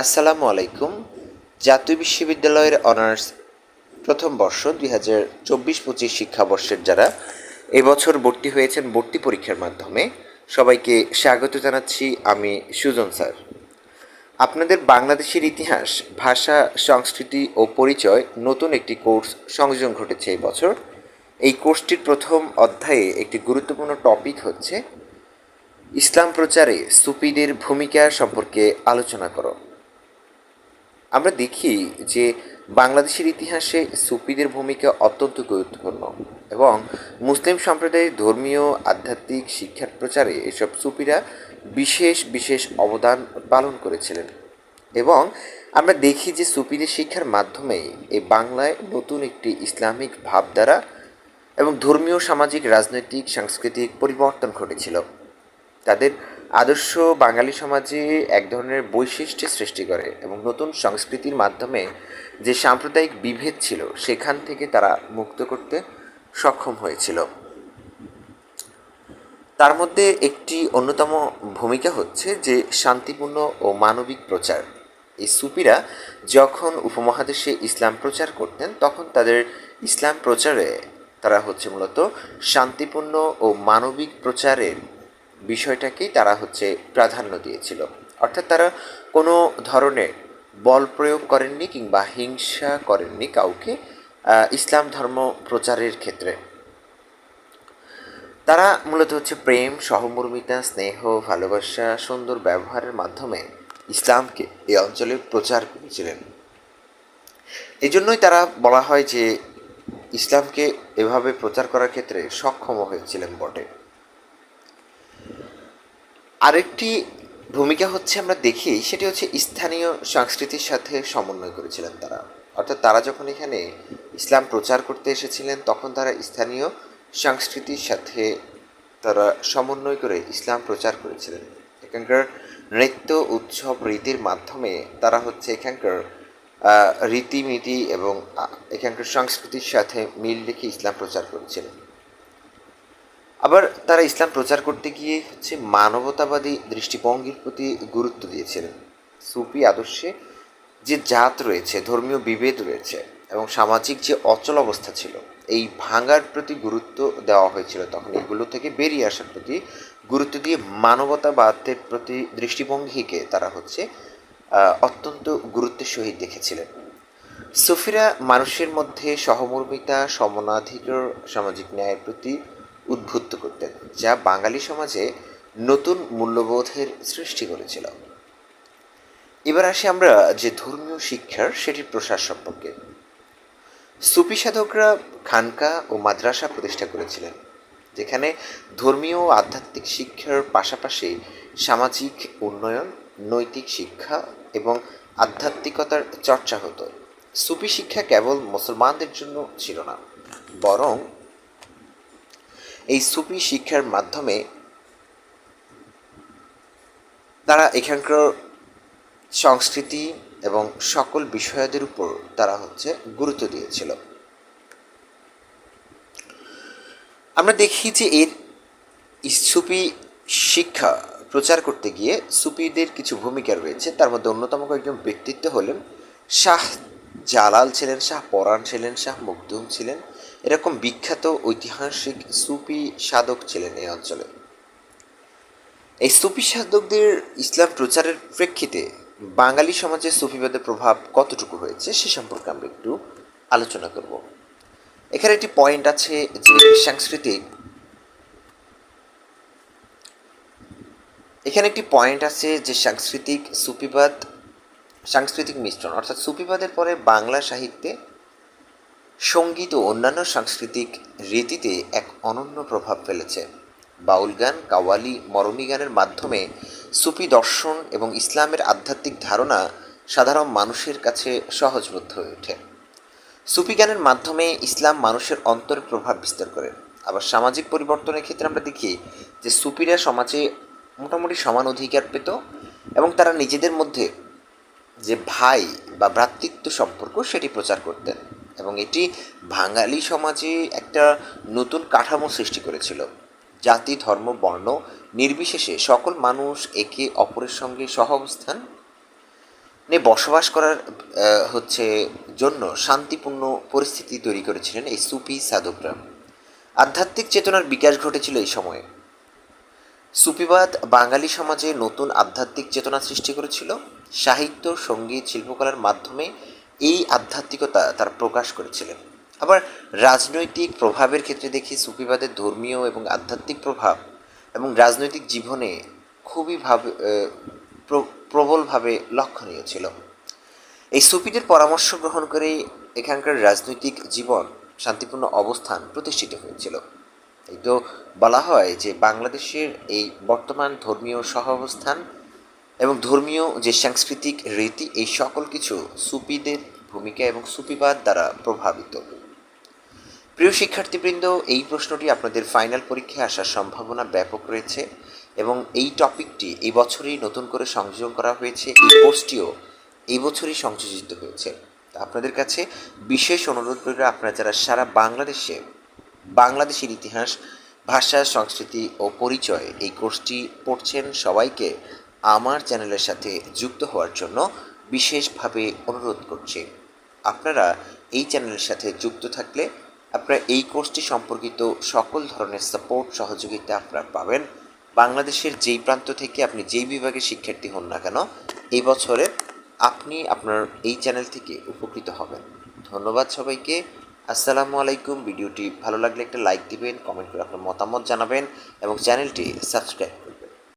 আসসালামু আলাইকুম। জাতীয় বিশ্ববিদ্যালয়ের অনার্স প্রথম বর্ষ 2024-25 শিক্ষাবর্ষের যারা এবছর ভর্তি হয়েছেন ভর্তি পরীক্ষার মাধ্যমে সবাইকে স্বাগত জানাচ্ছি। আমি সুজন স্যার। আপনাদের বাংলাদেশের ইতিহাস, ভাষা, সংস্কৃতি ও পরিচয় নতুন একটি কোর্স সংযোজন ঘটেছে এই বছর। এই কোর্সটির প্রথম অধ্যায়ে একটি গুরুত্বপূর্ণ টপিক হচ্ছে ইসলাম প্রচারে সুফিদের ভূমিকা সম্পর্কে আলোচনা করো। আমরা দেখি যে বাংলাদেশের ইতিহাসে সুফিদের ভূমিকা অত্যন্ত গুরুত্বপূর্ণ এবং মুসলিম সম্প্রদায়ের ধর্মীয় আধ্যাত্মিক শিক্ষার প্রচারে এসব সুফিরা বিশেষ বিশেষ অবদান পালন করেছিলেন। এবং আমরা দেখি যে সুফিদের শিক্ষার মাধ্যমে এই বাংলায় নতুন একটি ইসলামিক ভাবধারা এবং ধর্মীয়, সামাজিক, রাজনৈতিক, সাংস্কৃতিক পরিবর্তন ঘটেছিল। তাদের আদর্শ বাঙালি সমাজে এক ধরনের বৈশিষ্ট্য সৃষ্টি করে এবং নতুন সংস্কৃতির মাধ্যমে যে সাম্প্রদায়িক বিভেদ ছিল সেখান থেকে তারা মুক্ত করতে সক্ষম হয়েছিল। তার মধ্যে একটি অন্যতম ভূমিকা হচ্ছে যে শান্তিপূর্ণ ও মানবিক প্রচার। এই সুফিরা যখন উপমহাদেশে ইসলাম প্রচার করতেন তখন তাদের ইসলাম প্রচারে তারা হচ্ছে মূলত শান্তিপূর্ণ ও মানবিক প্রচারের বিষয়টাকেই তারা হচ্ছে প্রাধান্য দিয়েছিল। অর্থাৎ তারা কোনো ধরনের বল প্রয়োগ করেননি কিংবা হিংসা করেননি কাউকে ইসলাম ধর্ম প্রচারের ক্ষেত্রে। তারা মূলত হচ্ছে প্রেম, সহমর্মিতা, স্নেহ, ভালোবাসা, সুন্দর ব্যবহারের মাধ্যমে ইসলামকে এই অঞ্চলে প্রচার করেছিলেন। এই জন্যই তারা বলা হয় যে ইসলামকে এভাবে প্রচার করার ক্ষেত্রে সক্ষম হয়েছিলেন বটে। আরেকটি ভূমিকা হচ্ছে আমরা দেখি সেটি হচ্ছে স্থানীয় সংস্কৃতির সাথে সমন্বয় করেছিলেন তারা। অর্থাৎ তারা যখন এখানে ইসলাম প্রচার করতে এসেছিলেন তখন তারা স্থানীয় সংস্কৃতির সাথে তারা সমন্বয় করে ইসলাম প্রচার করেছিলেন। এখানকার নৃত্য, উৎসব, রীতির মাধ্যমে তারা হচ্ছে এখানকার রীতিনীতি এবং এখানকার সংস্কৃতির সাথে মিল রেখে ইসলাম প্রচার করেছিলেন। আবার তারা ইসলাম প্রচার করতে গিয়ে হচ্ছে মানবতাবাদী দৃষ্টিভঙ্গির প্রতি গুরুত্ব দিয়েছিলেন। সুফি আদর্শে যে জাত রয়েছে, ধর্মীয় বিভেদ রয়েছে এবং সামাজিক যে অচল অবস্থা ছিল এই ভাঙার প্রতি গুরুত্ব দেওয়া হয়েছিল। তখন এগুলো থেকে বেরিয়ে আসার প্রতি গুরুত্ব দিয়ে মানবতাবাদের প্রতি দৃষ্টিভঙ্গিকে তারা হচ্ছে অত্যন্ত গুরুত্বের সহিত দেখেছিলেন। সুফিরা মানুষের মধ্যে সহমর্মিতা, সমানাধিকার, সামাজিক ন্যায়ের প্রতি উদ্বুদ্ধ করতেন, যা বাঙালি সমাজে নতুন মূল্যবোধের সৃষ্টি করেছিল। এবার আসি আমরা যে ধর্মীয় শিক্ষার সেটির প্রসার সম্পর্কে। সুফি সাধকরা খানকা ও মাদ্রাসা প্রতিষ্ঠা করেছিলেন, যেখানে ধর্মীয় ও আধ্যাত্মিক শিক্ষার পাশাপাশি সামাজিক উন্নয়ন, নৈতিক শিক্ষা এবং আধ্যাত্মিকতার চর্চা হতো। সুফি শিক্ষা কেবল মুসলমানদের জন্য ছিল না, বরং এই সুফি শিক্ষার মাধ্যমে তারা এখানকার সংস্কৃতি এবং সকল বিষয়াদের উপর তারা হচ্ছে গুরুত্ব দিয়েছিল। আমরা দেখি যে এর সুফি শিক্ষা প্রচার করতে গিয়ে সুফিদের কিছু ভূমিকা রয়েছে। তার মধ্যে অন্যতম কয়েকজন ব্যক্তিত্ব হলেন শাহ জালাল ছিলেন, শাহ পরাণ ছিলেন, শাহ মখদুম ছিলেন। এরকম বিখ্যাত ঐতিহাসিক সুফি সাধক ছিলেন এই অঞ্চলে। এই সুফি সাধকদের ইসলাম প্রচারের প্রেক্ষিতে বাঙালি সমাজে সুফিবাদের প্রভাব কতটুকু হয়েছে সে সম্পর্কে আমরা একটু আলোচনা করব। এখানে একটি পয়েন্ট আছে যে সাংস্কৃতিক সুফিবাদ, সাংস্কৃতিক মিশ্রণ, অর্থাৎ সুফিবাদের পরে বাংলা সাহিত্যে, সঙ্গীত ও অন্যান্য সাংস্কৃতিক রীতিতে এক অনন্য প্রভাব ফেলেছে। বাউল গান, কাওয়ালি, মরমী গানের মাধ্যমে সুফি দর্শন এবং ইসলামের আধ্যাত্মিক ধারণা সাধারণ মানুষের কাছে সহজবোধ্য হয়ে ওঠে। সুফি গানের মাধ্যমে ইসলাম মানুষের অন্তরে প্রভাব বিস্তার করে। আবার সামাজিক পরিবর্তনের ক্ষেত্রে আমরা দেখি যে সুফিরা সমাজে মোটামুটি সমান অধিকার পেত এবং তারা নিজেদের মধ্যে যে ভাই বা ভ্রাতৃত্ব সম্পর্ক সেটি প্রচার করতেন এবং এটি বাঙালি সমাজে একটা নতুন কাঠামো সৃষ্টি করেছিল। জাতি, ধর্ম, বর্ণ নির্বিশেষে সকল মানুষ একে অপরের সঙ্গে সহাবস্থান বসবাস করার হচ্ছে জন্য শান্তিপূর্ণ পরিস্থিতি তৈরি করেছিলেন এই সুফি সাধকরা। আধ্যাত্মিক চেতনার বিকাশ ঘটেছিল এই সময়ে। সুফিবাদ বাঙালি সমাজে নতুন আধ্যাত্মিক চেতনা সৃষ্টি করেছিল। সাহিত্য, সঙ্গীত, শিল্পকলার মাধ্যমে এই আধ্যাত্মিকতা তারা প্রকাশ করেছিলেন। আবার রাজনৈতিক প্রভাবের ক্ষেত্রে দেখি সুফিবাদের ধর্মীয় এবং আধ্যাত্মিক প্রভাব এবং রাজনৈতিক জীবনে খুবই প্রবলভাবে লক্ষণীয় ছিল। এই সুফিদের পরামর্শ গ্রহণ করেই এখানকার রাজনৈতিক জীবন, শান্তিপূর্ণ অবস্থান প্রতিষ্ঠিত হয়েছিল। এই তো বলা হয় যে বাংলাদেশের এই বর্তমান ধর্মীয় সহাবস্থান এবং ধর্মীয় যে সাংস্কৃতিক রীতি, এই সকল কিছু সুফিদের ভূমিকা এবং সুফিবাদ দ্বারা প্রভাবিত। প্রিয় শিক্ষার্থীবৃন্দ, এই প্রশ্নটি আপনাদের ফাইনাল পরীক্ষায় আসার সম্ভাবনা ব্যাপক রয়েছে এবং এই টপিকটি এই বছরই নতুন করে সংযোজন করা হয়েছে। এই কোর্সটিও এই বছরই সংযোজিত হয়েছে। আপনাদের কাছে বিশেষ অনুরোধ রইল, আপনারা যারা সারা বাংলাদেশে বাংলাদেশের ইতিহাস, ভাষা, সংস্কৃতি ও পরিচয় এই কোর্সটি পড়ছেন, সবাইকে আমার চ্যানেলের সাথে যুক্ত হওয়ার জন্য বিশেষভাবে অনুরোধ করছি। আপনারা এই চ্যানেলের সাথে যুক্ত থাকলে আপনারা এই কোর্সটি সম্পর্কিত সকল ধরনের সাপোর্ট, সহযোগিতা আপনারা পাবেন। বাংলাদেশের যেই প্রান্ত থেকে আপনি যেই বিভাগের শিক্ষার্থী হন না কেন, এই বছরে আপনি আপনার এই চ্যানেল থেকে উপকৃত হবেন। ধন্যবাদ সবাইকে। আসসালামু আলাইকুম। ভিডিওটি ভালো লাগলে একটা লাইক দিবেন, কমেন্ট করে আপনার মতামত জানাবেন এবং চ্যানেলটি সাবস্ক্রাইব করবেন।